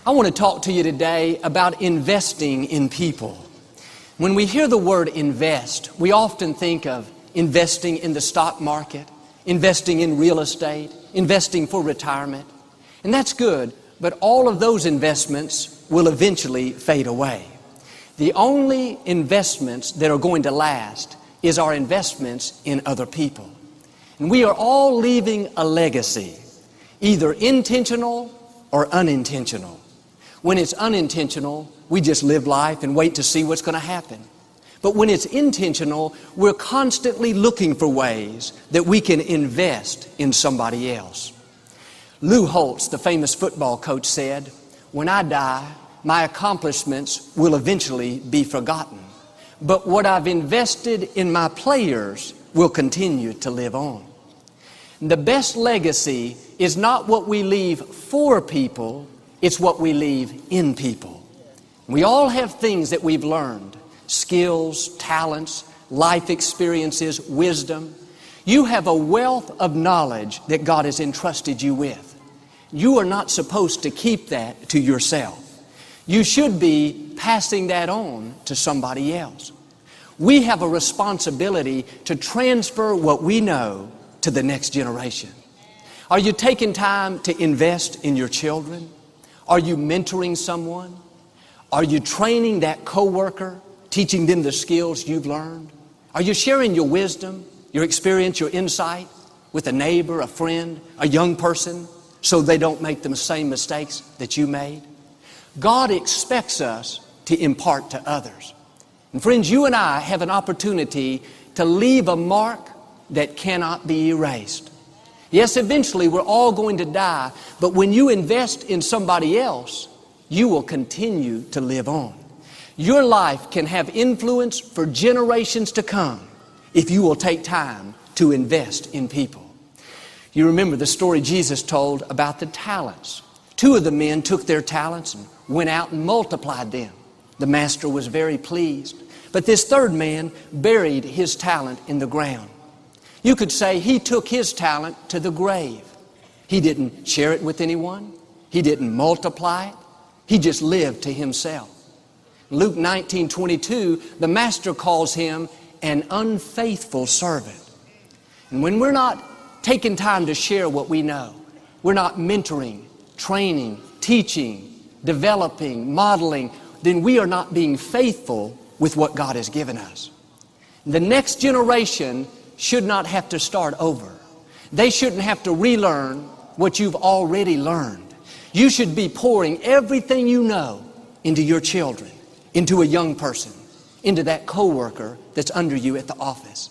I want to talk to you today about investing in people. When we hear the word invest, we often think of investing in the stock market, investing in real estate, investing for retirement. And that's good, but all of those investments will eventually fade away. The only investments that are going to last is our investments in other people. And we are all leaving a legacy, either intentional or unintentional. When it's unintentional, we just live life and wait to see what's going to happen. But when it's intentional, we're constantly looking for ways that we can invest in somebody else. Lou Holtz, the famous football coach, said, "When I die, my accomplishments will eventually be forgotten. But what I've invested in my players will continue to live on." The best legacy is not what we leave for people, it's what we leave in people. We all have things that we've learned, skills, talents, life experiences, wisdom. You have a wealth of knowledge that God has entrusted you with. You are not supposed to keep that to yourself. You should be passing that on to somebody else. We have a responsibility to transfer what we know to the next generation. Are you taking time to invest in your children? Are you mentoring someone? Are you training that coworker, teaching them the skills you've learned? Are you sharing your wisdom, your experience, your insight with a neighbor, a friend, a young person, so they don't make the same mistakes that you made? God expects us to impart to others. And friends, you and I have an opportunity to leave a mark that cannot be erased. Yes, eventually we're all going to die, but when you invest in somebody else, you will continue to live on. Your life can have influence for generations to come if you will take time to invest in people. You remember the story Jesus told about the talents. 2 of the men took their talents and went out and multiplied them. The master was very pleased. But this third man buried his talent in the ground. You could say he took his talent to the grave. He didn't share it with anyone. He didn't multiply it. He just lived to himself. Luke 19:22, the master calls him an unfaithful servant. And when we're not taking time to share what we know, we're not mentoring, training, teaching, developing, modeling, then we are not being faithful with what God has given us. The next generation should not have to start over. They shouldn't have to relearn what you've already learned. You should be pouring everything you know into your children, into a young person, into that coworker that's under you at the office.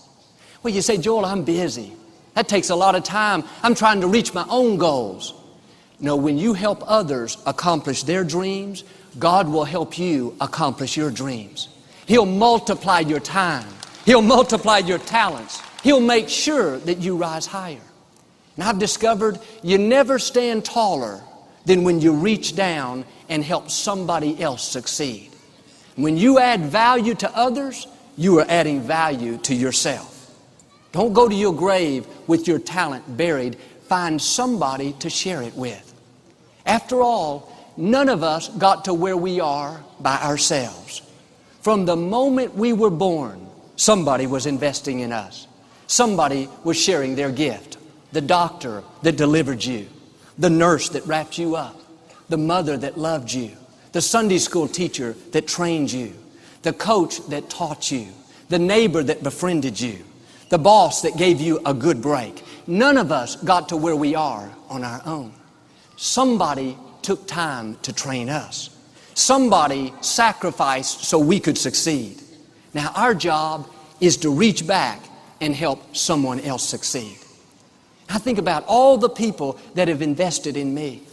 Well, you say, "Joel, I'm busy. That takes a lot of time. I'm trying to reach my own goals." No, when you help others accomplish their dreams, God will help you accomplish your dreams. He'll multiply your time. He'll multiply your talents. He'll make sure that you rise higher. And I've discovered you never stand taller than when you reach down and help somebody else succeed. When you add value to others, you are adding value to yourself. Don't go to your grave with your talent buried. Find somebody to share it with. After all, none of us got to where we are by ourselves. From the moment we were born, somebody was investing in us. Somebody was sharing their gift. The doctor that delivered you, the nurse that wrapped you up, the mother that loved you, the Sunday school teacher that trained you, the coach that taught you, the neighbor that befriended you, the boss that gave you a good break. None of us got to where we are on our own. Somebody took time to train us. Somebody sacrificed so we could succeed. Now our job is to reach back and help someone else succeed. I think about all the people that have invested in me.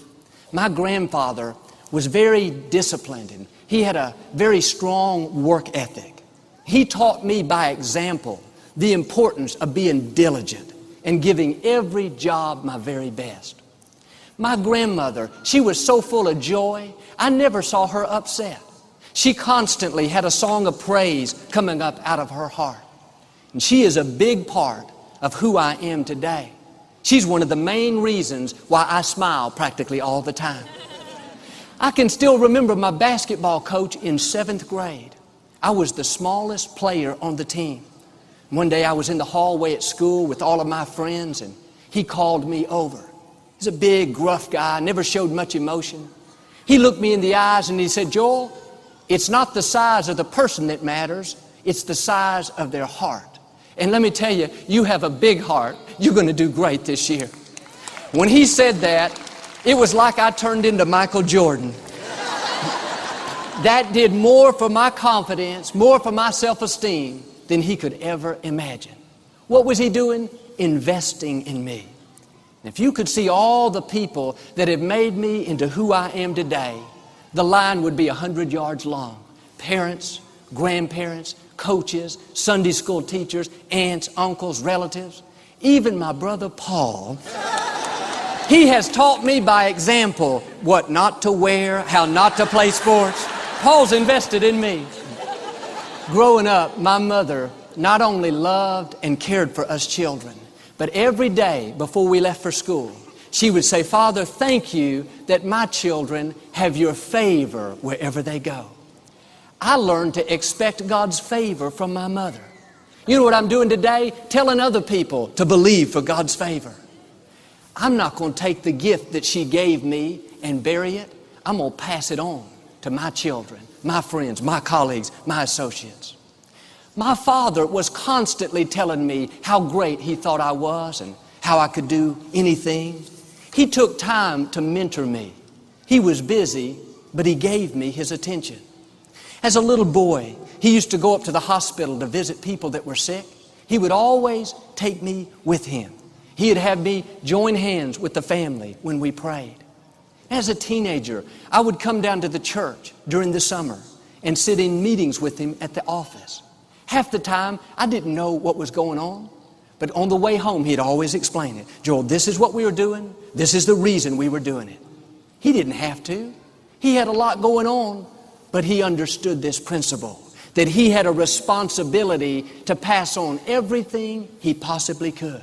My grandfather was very disciplined and he had a very strong work ethic. He taught me by example the importance of being diligent and giving every job my very best. My grandmother, she was so full of joy, I never saw her upset. She constantly had a song of praise coming up out of her heart. And she is a big part of who I am today. She's one of the main reasons why I smile practically all the time. I can still remember my basketball coach in 7th grade. I was the smallest player on the team. One day I was in the hallway at school with all of my friends, and he called me over. He's a big, gruff guy, never showed much emotion. He looked me in the eyes and he said, "Joel, it's not the size of the person that matters, it's the size of their heart. And let me tell you, you have a big heart. You're going to do great this year." When he said that, it was like I turned into Michael Jordan. That did more for my confidence, more for my self-esteem than he could ever imagine. What was he doing? Investing in me. If you could see all the people that have made me into who I am today, the line would be 100 yards long. Parents, grandparents, coaches, Sunday school teachers, aunts, uncles, relatives. Even my brother Paul. He has taught me by example what not to wear, how not to play sports. Paul's invested in me. Growing up, my mother not only loved and cared for us children, but every day before we left for school, she would say, "Father, thank you that my children have your favor wherever they go." I learned to expect God's favor from my mother. You know what I'm doing today? Telling other people to believe for God's favor. I'm not going to take the gift that she gave me and bury it. I'm going to pass it on to my children, my friends, my colleagues, my associates. My father was constantly telling me how great he thought I was and how I could do anything. He took time to mentor me. He was busy, but he gave me his attention. As a little boy, he used to go up to the hospital to visit people that were sick. He would always take me with him. He'd have me join hands with the family when we prayed. As a teenager, I would come down to the church during the summer and sit in meetings with him at the office. Half the time, I didn't know what was going on, but on the way home, he'd always explain it. "Joel, this is what we were doing. This is the reason we were doing it." He didn't have to. He had a lot going on, but he understood this principle, that he had a responsibility to pass on everything he possibly could.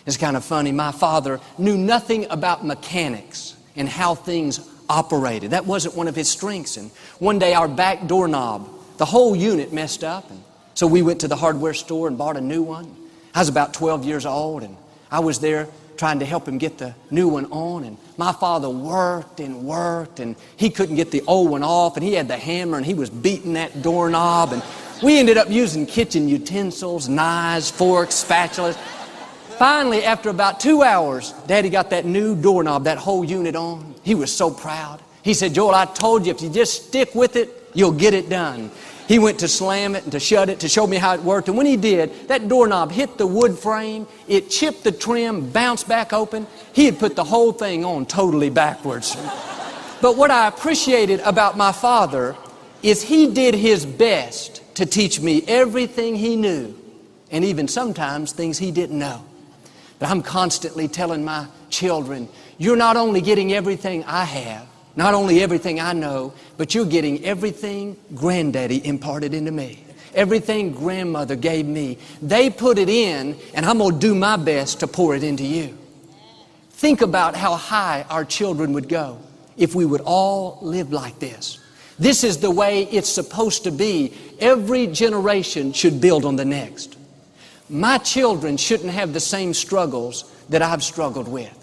It's kind of funny. My father knew nothing about mechanics and how things operated. That wasn't one of his strengths. And one day our back doorknob, the whole unit messed up. And so we went to the hardware store and bought a new one. I was about 12 years old, and I was there trying to help him get the new one on. And my father worked, and he couldn't get the old one off. And he had the hammer, and he was beating that doorknob. And we ended up using kitchen utensils, knives, forks, spatulas. Finally, after about 2 hours, Daddy got that new doorknob, that whole unit on. He was so proud. He said, "Joel, I told you if you just stick with it, you'll get it done." He went to slam it and to shut it to show me how it worked. And when he did, that doorknob hit the wood frame. It chipped the trim, bounced back open. He had put the whole thing on totally backwards. But what I appreciated about my father is he did his best to teach me everything he knew, and even sometimes things he didn't know. But I'm constantly telling my children, you're not only getting everything I have, not only everything I know, but you're getting everything Granddaddy imparted into me. Everything Grandmother gave me. They put it in, and I'm going to do my best to pour it into you. Think about how high our children would go if we would all live like this. This is the way it's supposed to be. Every generation should build on the next. My children shouldn't have the same struggles that I've struggled with.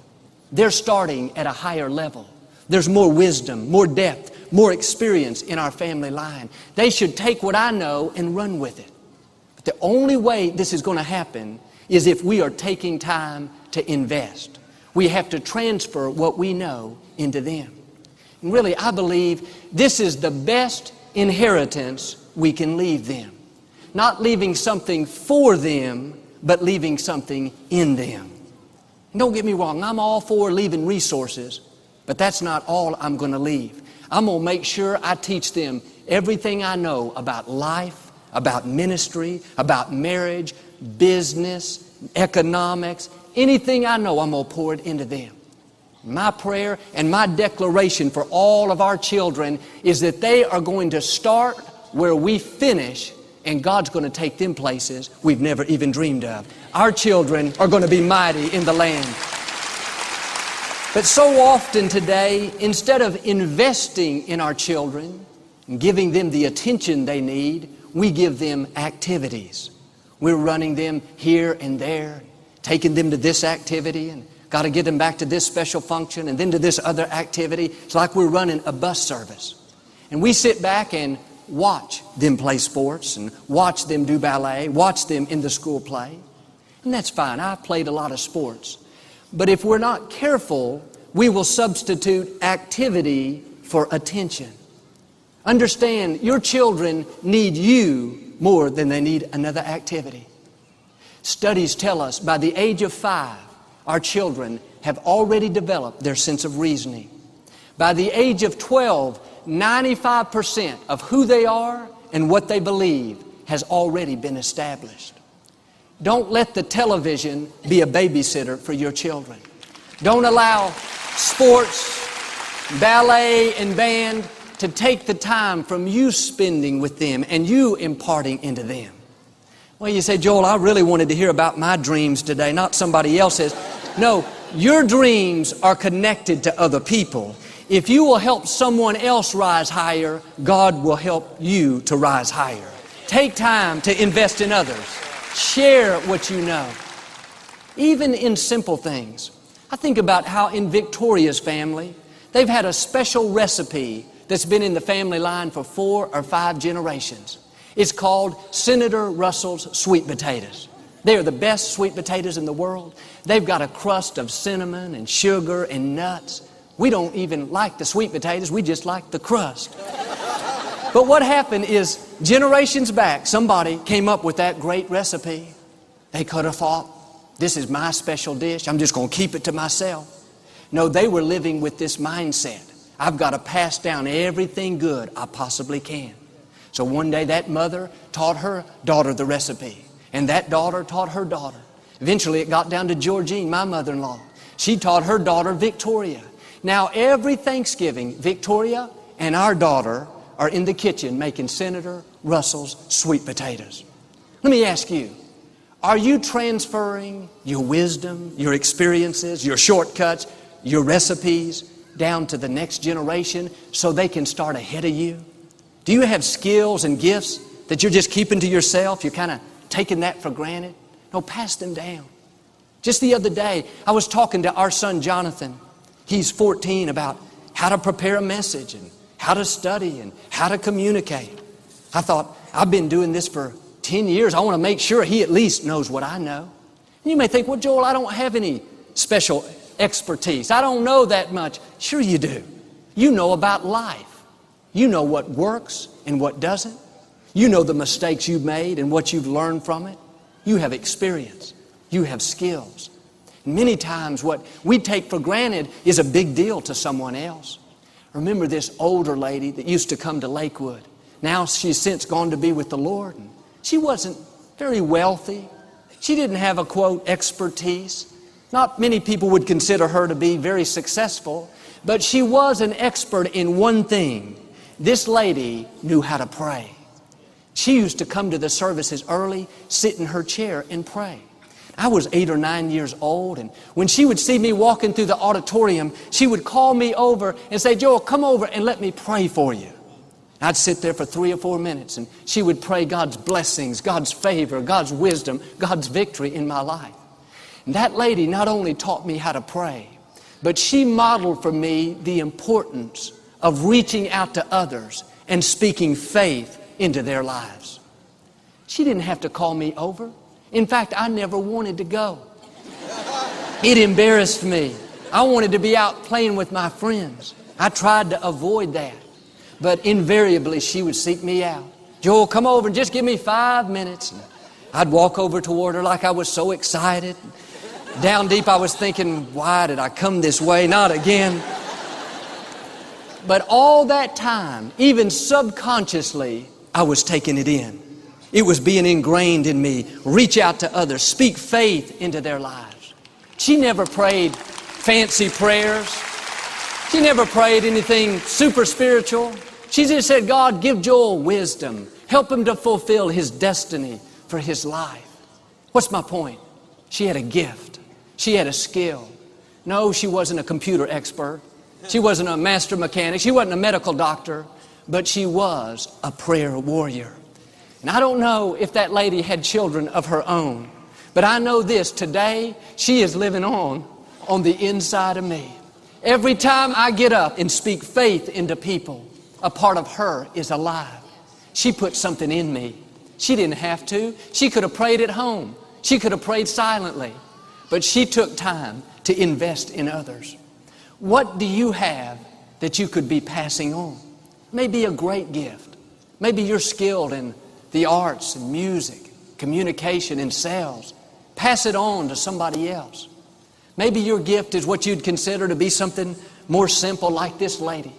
They're starting at a higher level. There's more wisdom, more depth, more experience in our family line. They should take what I know and run with it. But the only way this is going to happen is if we are taking time to invest. We have to transfer what we know into them. And really, I believe this is the best inheritance we can leave them. Not leaving something for them, but leaving something in them. And don't get me wrong, I'm all for leaving resources, but that's not all I'm going to leave. I'm going to make sure I teach them everything I know about life, about ministry, about marriage, business, economics. Anything I know, I'm going to pour it into them. My prayer and my declaration for all of our children is that they are going to start where we finish, and God's going to take them places we've never even dreamed of. Our children are going to be mighty in the land. But so often today, instead of investing in our children and giving them the attention they need, we give them activities. We're running them here and there, taking them to this activity and got to get them back to this special function and then to this other activity. It's like we're running a bus service. And we sit back and watch them play sports and watch them do ballet, watch them in the school play. And that's fine. I've played a lot of sports. But if we're not careful, we will substitute activity for attention. Understand, your children need you more than they need another activity. Studies tell us by the age of 5, our children have already developed their sense of reasoning. By the age of 12, 95% of who they are and what they believe has already been established. Don't let the television be a babysitter for your children. Don't allow sports, ballet, and band to take the time from you spending with them and you imparting into them. Well, you say, Joel, I really wanted to hear about my dreams today, not somebody else's. No, your dreams are connected to other people. If you will help someone else rise higher, God will help you to rise higher. Take time to invest in others. Share what you know. Even in simple things. I think about how in Victoria's family, they've had a special recipe that's been in the family line for 4 or 5 generations. It's called Senator Russell's sweet potatoes. They're the best sweet potatoes in the world. They've got a crust of cinnamon and sugar and nuts. We don't even like the sweet potatoes, we just like the crust. But what happened is, generations back, somebody came up with that great recipe. They could have thought, this is my special dish, I'm just going to keep it to myself. No, they were living with this mindset. I've got to pass down everything good I possibly can. So one day that mother taught her daughter the recipe, and that daughter taught her daughter. Eventually it got down to Georgine, my mother-in-law. She taught her daughter Victoria. Now every Thanksgiving, Victoria and our daughter are in the kitchen making Senator Russell's sweet potatoes. Let me ask you, are you transferring your wisdom, your experiences, your shortcuts, your recipes down to the next generation so they can start ahead of you? Do you have skills and gifts that you're just keeping to yourself? You're kind of taking that for granted? No, pass them down. Just the other day, I was talking to our son Jonathan. He's 14, about how to prepare a message and how to study and how to communicate. I thought, I've been doing this for 10 years. I want to make sure he at least knows what I know. And you may think, well, Joel, I don't have any special expertise. I don't know that much. Sure you do. You know about life. You know what works and what doesn't. You know the mistakes you've made and what you've learned from it. You have experience. You have skills. And many times what we take for granted is a big deal to someone else. Remember this older lady that used to come to Lakewood. Now she's since gone to be with the Lord. And she wasn't very wealthy. She didn't have a, quote, expertise. Not many people would consider her to be very successful, but she was an expert in one thing. This lady knew how to pray. She used to come to the services early, sit in her chair and pray. I was 8 or 9 years old, and when she would see me walking through the auditorium, she would call me over and say, Joel, come over and let me pray for you. I'd sit there for 3 or 4 minutes, and she would pray God's blessings, God's favor, God's wisdom, God's victory in my life. And that lady not only taught me how to pray, but she modeled for me the importance of reaching out to others and speaking faith into their lives. She didn't have to call me over. In fact, I never wanted to go. It embarrassed me. I wanted to be out playing with my friends. I tried to avoid that. But invariably, she would seek me out. Joel, come over and just give me 5 minutes. And I'd walk over toward her like I was so excited. Down deep, I was thinking, why did I come this way? Not again. But all that time, even subconsciously, I was taking it in. It was being ingrained in me. Reach out to others. Speak faith into their lives. She never prayed fancy prayers. She never prayed anything super spiritual. She just said, God, give Joel wisdom. Help him to fulfill his destiny for his life. What's my point? She had a gift. She had a skill. No, she wasn't a computer expert. She wasn't a master mechanic. She wasn't a medical doctor. But she was a prayer warrior. And I don't know if that lady had children of her own. But I know this, today she is living on the inside of me. Every time I get up and speak faith into people, a part of her is alive. She put something in me. She didn't have to. She could have prayed at home. She could have prayed silently. But she took time to invest in others. What do you have that you could be passing on? Maybe a great gift. Maybe you're skilled in the arts and music, communication and sales. Pass it on to somebody else. Maybe your gift is what you'd consider to be something more simple, like this lady.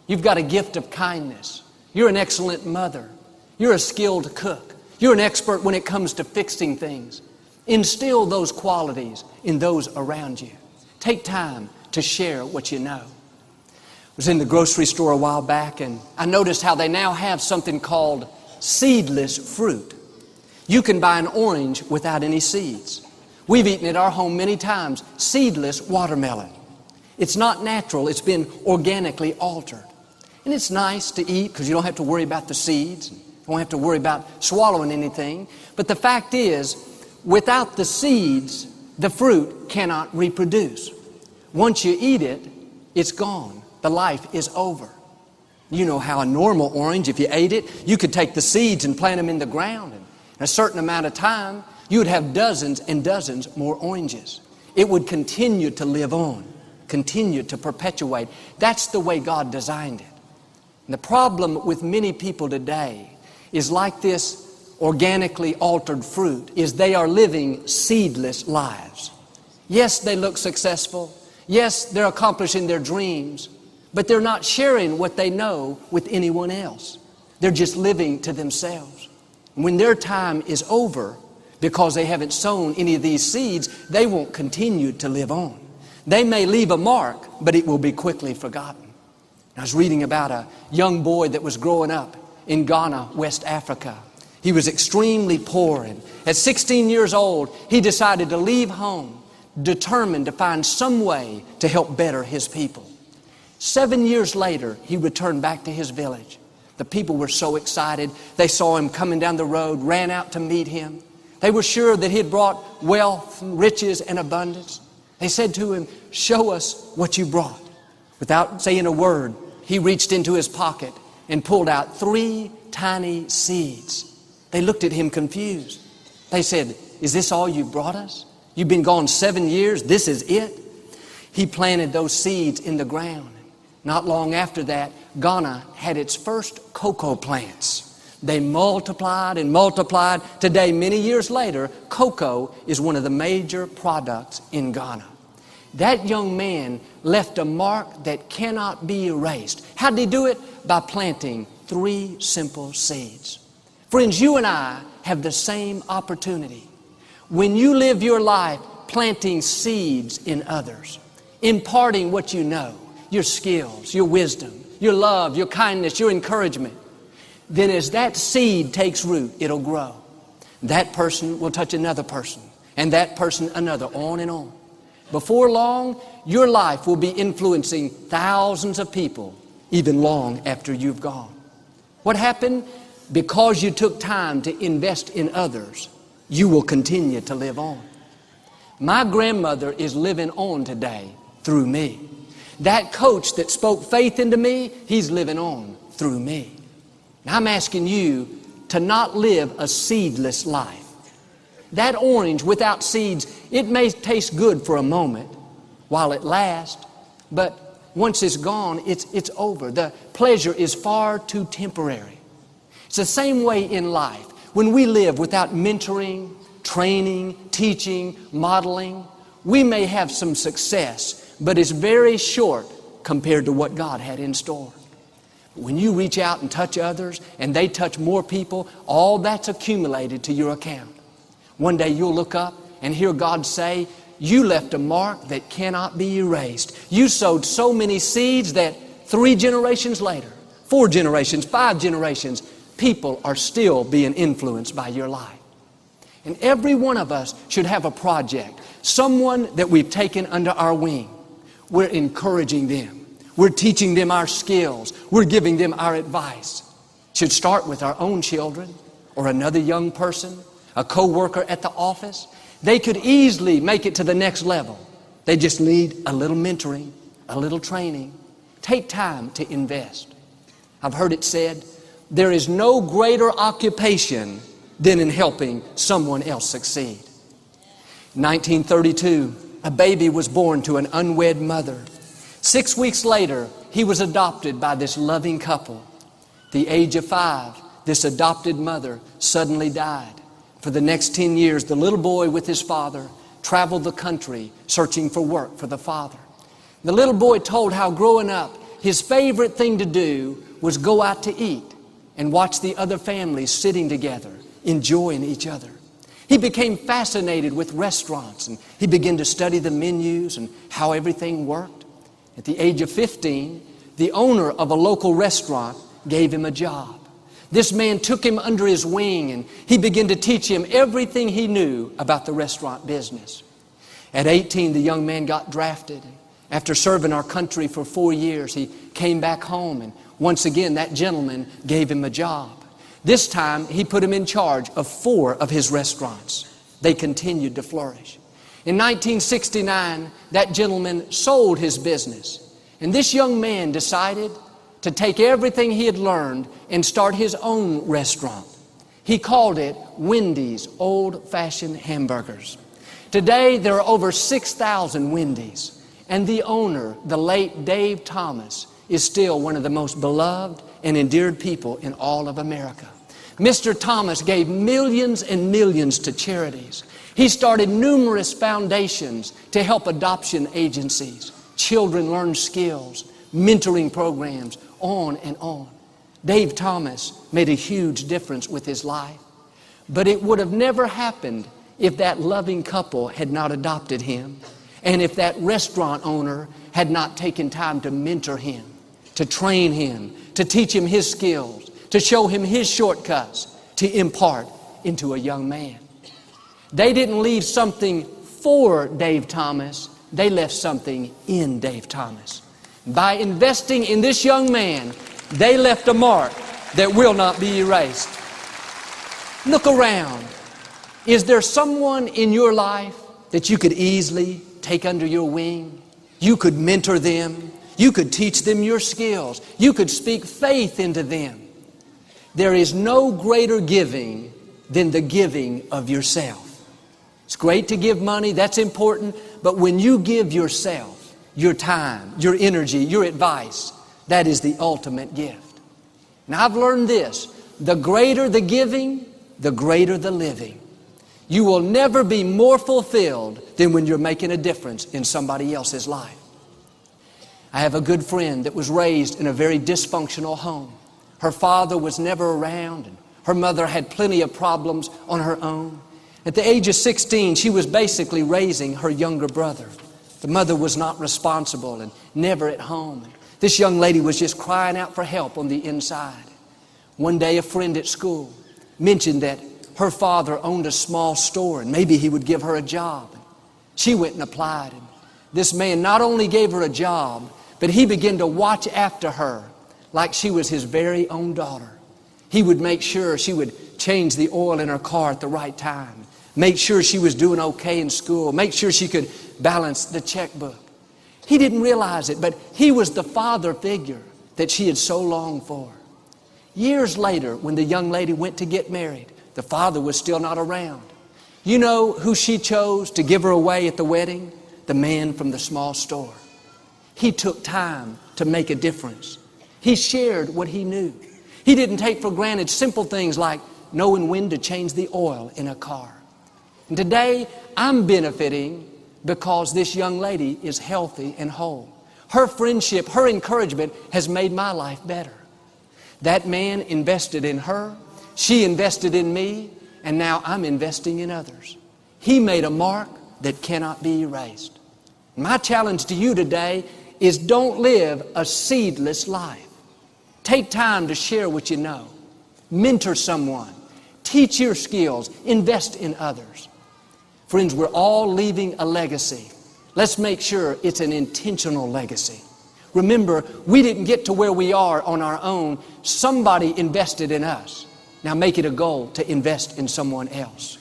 You've got a gift of kindness. You're an excellent mother. You're a skilled cook. You're an expert when it comes to fixing things. Instill those qualities in those around you. Take time to share what you know. I was in the grocery store a while back, and I noticed how they now have something called seedless fruit. You can buy an orange without any seeds. We've eaten at our home many times seedless watermelon. It's not natural. It's been organically altered. And it's nice to eat because you don't have to worry about the seeds. You don't have to worry about swallowing anything. But the fact is, without the seeds, the fruit cannot reproduce. Once you eat it, it's gone. The life is over. You know how a normal orange, if you ate it, you could take the seeds and plant them in the ground. And in a certain amount of time, you would have dozens and dozens more oranges. It would continue to live on, continue to perpetuate. That's the way God designed it. And the problem with many people today is like this organically altered fruit, is they are living seedless lives. Yes, they look successful. Yes, they're accomplishing their dreams, but they're not sharing what they know with anyone else. They're just living to themselves. When their time is over, because they haven't sown any of these seeds, they won't continue to live on. They may leave a mark, but it will be quickly forgotten. I was reading about a young boy that was growing up in Ghana, West Africa. He was extremely poor, and at 16 years old, he decided to leave home, determined to find some way to help better his people. 7 years later, he returned back to his village. The people were so excited. They saw him coming down the road, ran out to meet him. They were sure that he had brought wealth, and riches, and abundance. They said to him, "Show us what you brought." Without saying a word, he reached into his pocket and pulled out 3 tiny seeds. They looked at him confused. They said, "Is this all you brought us? You've been gone 7 years. This is it?" He planted those seeds in the ground. Not long after that, Ghana had its first cocoa plants. They multiplied and multiplied. Today, many years later, cocoa is one of the major products in Ghana. That young man left a mark that cannot be erased. How did he do it? By planting 3 simple seeds. Friends, you and I have the same opportunity. When you live your life planting seeds in others, imparting what you know, your skills, your wisdom, your love, your kindness, your encouragement, then as that seed takes root, it'll grow. That person will touch another person, and that person another, on and on. Before long, your life will be influencing thousands of people, even long after you've gone. What happened? Because you took time to invest in others, you will continue to live on. My grandmother is living on today through me. That coach that spoke faith into me, he's living on through me. Now I'm asking you to not live a seedless life. That orange without seeds, it may taste good for a moment while it lasts, but once it's gone, it's over. The pleasure is far too temporary. It's the same way in life. When we live without mentoring, training, teaching, modeling, we may have some success, but it's very short compared to what God had in store. When you reach out and touch others and they touch more people, all that's accumulated to your account. One day you'll look up and hear God say, "You left a mark that cannot be erased. You sowed so many seeds that 3 generations later, 4 generations, 5 generations, people are still being influenced by your life." And every one of us should have a project, someone that we've taken under our wing. we're encouraging them. We're teaching them our skills. We're giving them our advice. It should start with our own children or another young person, a co-worker at the office. They could easily make it to the next level. They just need a little mentoring, a little training. Take time to invest. I've heard it said, there is no greater occupation than in helping someone else succeed. In 1932, a baby was born to an unwed mother. 6 weeks later, he was adopted by this loving couple. At the age of 5, this adopted mother suddenly died. For the next 10 years, the little boy with his father traveled the country searching for work for the father. The little boy told how growing up, his favorite thing to do was go out to eat and watch the other families sitting together, enjoying each other. He became fascinated with restaurants, and he began to study the menus and how everything worked. At the age of 15, the owner of a local restaurant gave him a job. This man took him under his wing, and he began to teach him everything he knew about the restaurant business. At 18, the young man got drafted. After serving our country for 4 years, he came back home, and once again, that gentleman gave him a job. This time, he put him in charge of 4 of his restaurants. They continued to flourish. In 1969, that gentleman sold his business. And this young man decided to take everything he had learned and start his own restaurant. He called it Wendy's Old-Fashioned Hamburgers. Today, there are over 6,000 Wendy's. And the owner, the late Dave Thomas, is still one of the most beloved and endeared people in all of America. Mr. Thomas gave millions and millions to charities. He started numerous foundations to help adoption agencies. Children learn skills, mentoring programs, on and on. Dave Thomas made a huge difference with his life. But it would have never happened if that loving couple had not adopted him, and if that restaurant owner had not taken time to mentor him, to train him, to teach him his skills, to show him his shortcuts, to impart into a young man. They didn't leave something for Dave Thomas, they left something in Dave Thomas. By investing in this young man, they left a mark that will not be erased. Look around. Is there someone in your life that you could easily take under your wing? You could mentor them. You could teach them your skills. You could speak faith into them. There is no greater giving than the giving of yourself. It's great to give money, that's important, but when you give yourself, your time, your energy, your advice, that is the ultimate gift. Now I've learned this, the greater the giving, the greater the living. You will never be more fulfilled than when you're making a difference in somebody else's life. I have a good friend that was raised in a very dysfunctional home. Her father was never around, and her mother had plenty of problems on her own. At the age of 16, she was basically raising her younger brother. The mother was not responsible and never at home. This young lady was just crying out for help on the inside. One day, a friend at school mentioned that her father owned a small store and maybe he would give her a job. She went and applied. And this man not only gave her a job, but he began to watch after her like she was his very own daughter. He would make sure she would change the oil in her car at the right time, make sure she was doing okay in school, make sure she could balance the checkbook. He didn't realize it, but he was the father figure that she had so longed for. Years later, when the young lady went to get married, the father was still not around. You know who she chose to give her away at the wedding? The man from the small store. He took time to make a difference. He shared what he knew. He didn't take for granted simple things like knowing when to change the oil in a car. And today, I'm benefiting because this young lady is healthy and whole. Her friendship, her encouragement has made my life better. That man invested in her, she invested in me, and now I'm investing in others. He made a mark that cannot be erased. My challenge to you today is don't live a seedless life. Take time to share what you know. Mentor someone. Teach your skills. Invest in others. Friends, we're all leaving a legacy. Let's make sure it's an intentional legacy. Remember, we didn't get to where we are on our own. Somebody invested in us. Now make it a goal to invest in someone else.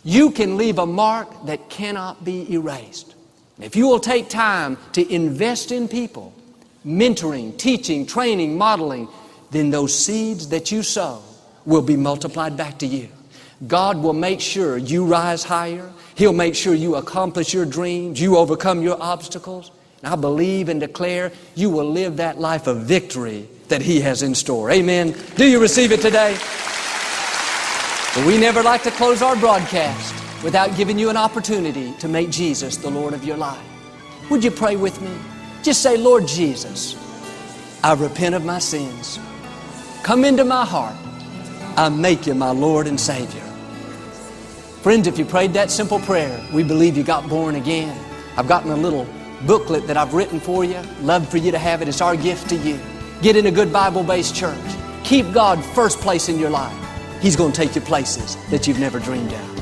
You can leave a mark that cannot be erased. If you will take time to invest in people, mentoring, teaching, training, modeling, then those seeds that you sow will be multiplied back to you. God will make sure you rise higher. He'll make sure you accomplish your dreams, you overcome your obstacles. And I believe and declare you will live that life of victory that He has in store. Amen. Do you receive it today? But we never like to close our broadcast without giving you an opportunity to make Jesus the Lord of your life. Would you pray with me? Just say, Lord Jesus, I repent of my sins. Come into my heart. I make you my Lord and Savior. Friends, if you prayed that simple prayer, we believe you got born again. I've gotten a little booklet that I've written for you. Love for you to have it. It's our gift to you. Get in a good Bible-based church. Keep God first place in your life. He's going to take you places that you've never dreamed of.